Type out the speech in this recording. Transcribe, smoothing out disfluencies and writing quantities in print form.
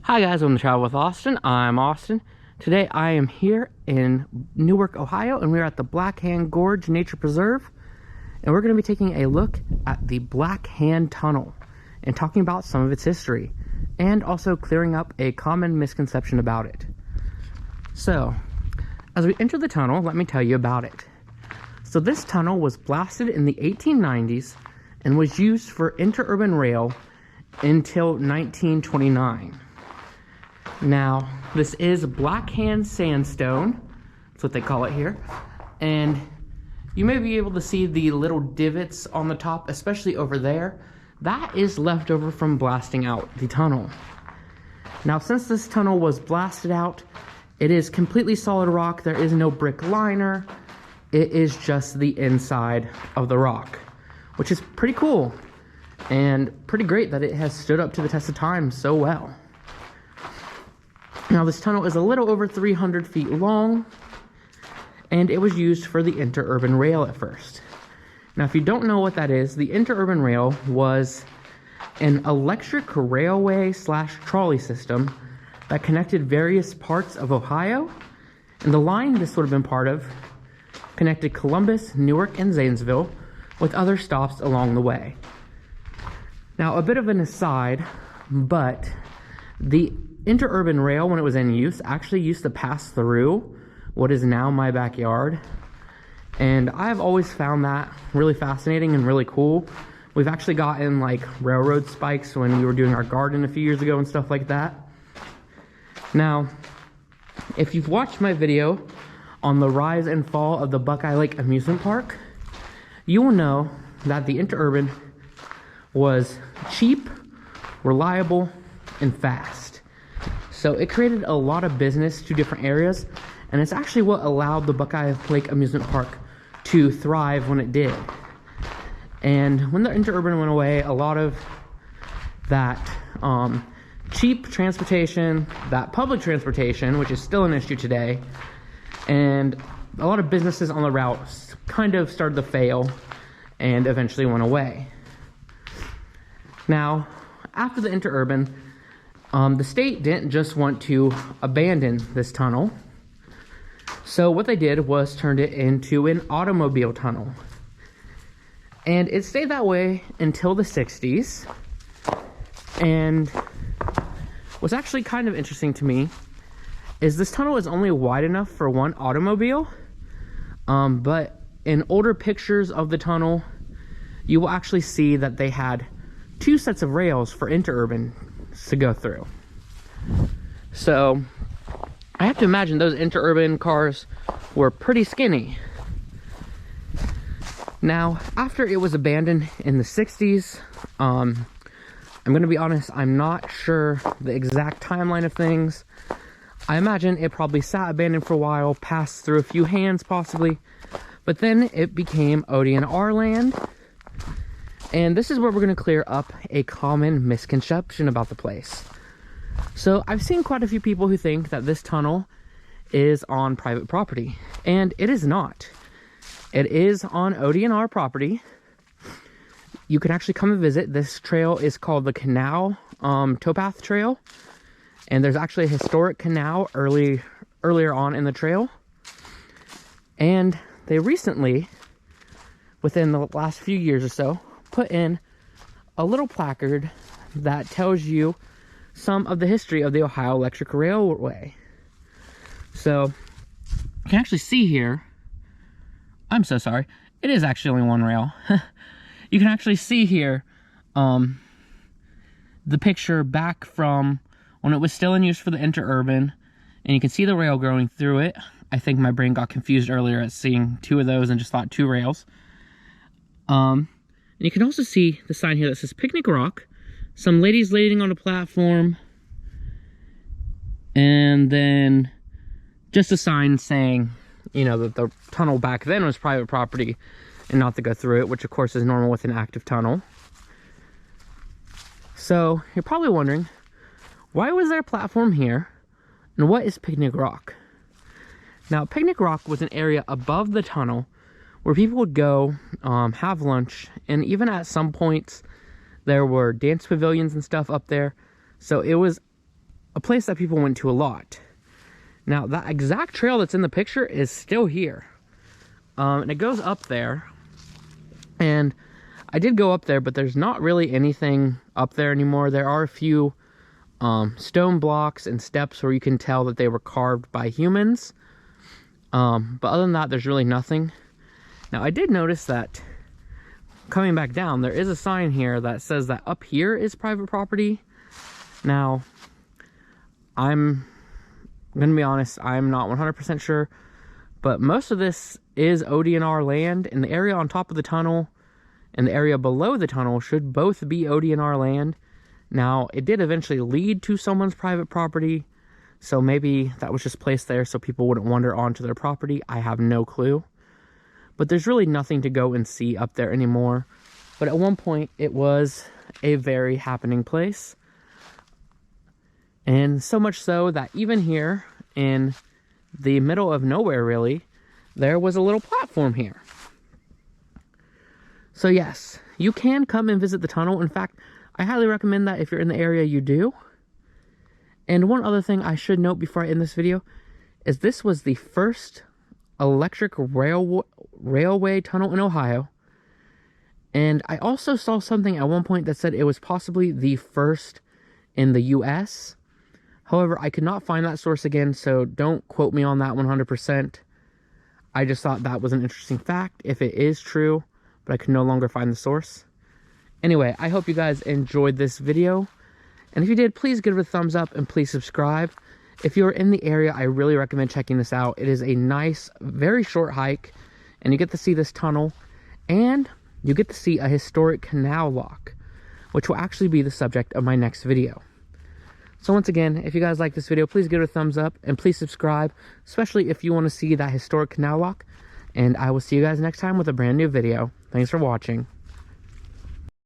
Hi guys, welcome to Travel with Austin. I'm Austin. Today I am here in Newark, Ohio, and we're at the Black Hand Gorge Nature Preserve. And we're going to be taking a look at the Black Hand Tunnel and talking about some of its history, and also clearing up a common misconception about it. So, as we enter the tunnel, let me tell you about it. So this tunnel was blasted in the 1890s and was used for interurban rail until 1929. Now, this is Blackhand sandstone, that's what they call it here, and you may be able to see the little divots on the top, especially over there. That is left over from blasting out the tunnel. Now, since this tunnel was blasted out, it is completely solid rock. There is no brick liner. It is just the inside of the rock, which is pretty cool and pretty great that it has stood up to the test of time so well. Now, this tunnel is a little over 300 feet long, and it was used for the interurban rail at first. Now, if you don't know what that is, the interurban rail was an electric railway / trolley system that connected various parts of Ohio, and the line this would have been part of connected Columbus, Newark, and Zanesville with other stops along the way. Now, a bit of an aside, but the interurban rail, when it was in use, actually used to pass through what is now my backyard, and I've always found that really fascinating and really cool. We've actually gotten like railroad spikes when we were doing our garden a few years ago and stuff like that. Now, if you've watched my video on the rise and fall of the Buckeye Lake amusement park, you will know that the interurban was cheap, reliable, and fast. So it created a lot of business to different areas, and it's actually what allowed the Buckeye Lake amusement park to thrive when it did. And when the interurban went away, a lot of that cheap transportation, that public transportation, which is still an issue today, and a lot of businesses on the route kind of started to fail and eventually went away. Now, after the interurban, the state didn't just want to abandon this tunnel. So what they did was turned it into an automobile tunnel. And it stayed that way until the 60s. And what's actually kind of interesting to me is this tunnel is only wide enough for one automobile. But in older pictures of the tunnel, you will actually see that they had two sets of rails for interurban to go through. So I have to imagine those interurban cars were pretty skinny. Now, after it was abandoned in the 60s, I'm going to be honest, I'm not sure the exact timeline of things. I imagine it probably sat abandoned for a while, passed through a few hands possibly, but then it became ODNR land. And this is where we're going to clear up a common misconception about the place. So I've seen quite a few people who think that this tunnel is on private property, and it is not. It is on ODNR property. You can actually come and visit. This trail is called the Canal Towpath Trail, and there's actually a historic canal earlier on in the trail. And they recently, within the last few years or so, put in a little placard that tells you some of the history of the Ohio Electric Railway. So you can actually see here, I'm so sorry, it is actually only one rail. You can actually see here the picture back from when it was still in use for the interurban, and you can see the rail going through it. I think my brain got confused earlier at seeing two of those and just thought two rails. And you can also see the sign here that says Picnic Rock, some ladies lading on a platform, and then just a sign saying, you know, that the tunnel back then was private property and not to go through it, which of course is normal with an active tunnel. So you're probably wondering, why was there a platform here, and what is Picnic Rock? Now, Picnic Rock was an area above the tunnel where people would go have lunch, and even at some points there were dance pavilions and stuff up there. So it was a place that people went to a lot. Now, that exact trail that's in the picture is still here. And it goes up there. And I did go up there, but there's not really anything up there anymore. There are a few stone blocks and steps where you can tell that they were carved by humans. But other than that, there's really nothing. Now, I did notice that coming back down, there is a sign here that says that up here is private property. Now, I'm going to be honest, I'm not 100% sure, but most of this is ODNR land, and the area on top of the tunnel and the area below the tunnel should both be ODNR land. Now, it did eventually lead to someone's private property, so maybe that was just placed there so people wouldn't wander onto their property. I have no clue. But there's really nothing to go and see up there anymore. But at one point, it was a very happening place. And so much so that even here in the middle of nowhere, really, there was a little platform here. So yes, you can come and visit the tunnel. In fact, I highly recommend that if you're in the area, you do. And one other thing I should note before I end this video is this was the first electric railway tunnel in Ohio. And I also saw something at one point that said it was possibly the first in the US. However, I could not find that source again, so don't quote me on that 100%. I just thought that was an interesting fact, if it is true, but I could no longer find the source. Anyway, I hope you guys enjoyed this video. And if you did, please give it a thumbs up and please subscribe. If you're in the area, I really recommend checking this out. It is a nice, very short hike, and you get to see this tunnel, and you get to see a historic canal lock, which will actually be the subject of my next video. So once again, if you guys like this video, please give it a thumbs up, and please subscribe, especially if you want to see that historic canal lock. And I will see you guys next time with a brand new video. Thanks for watching.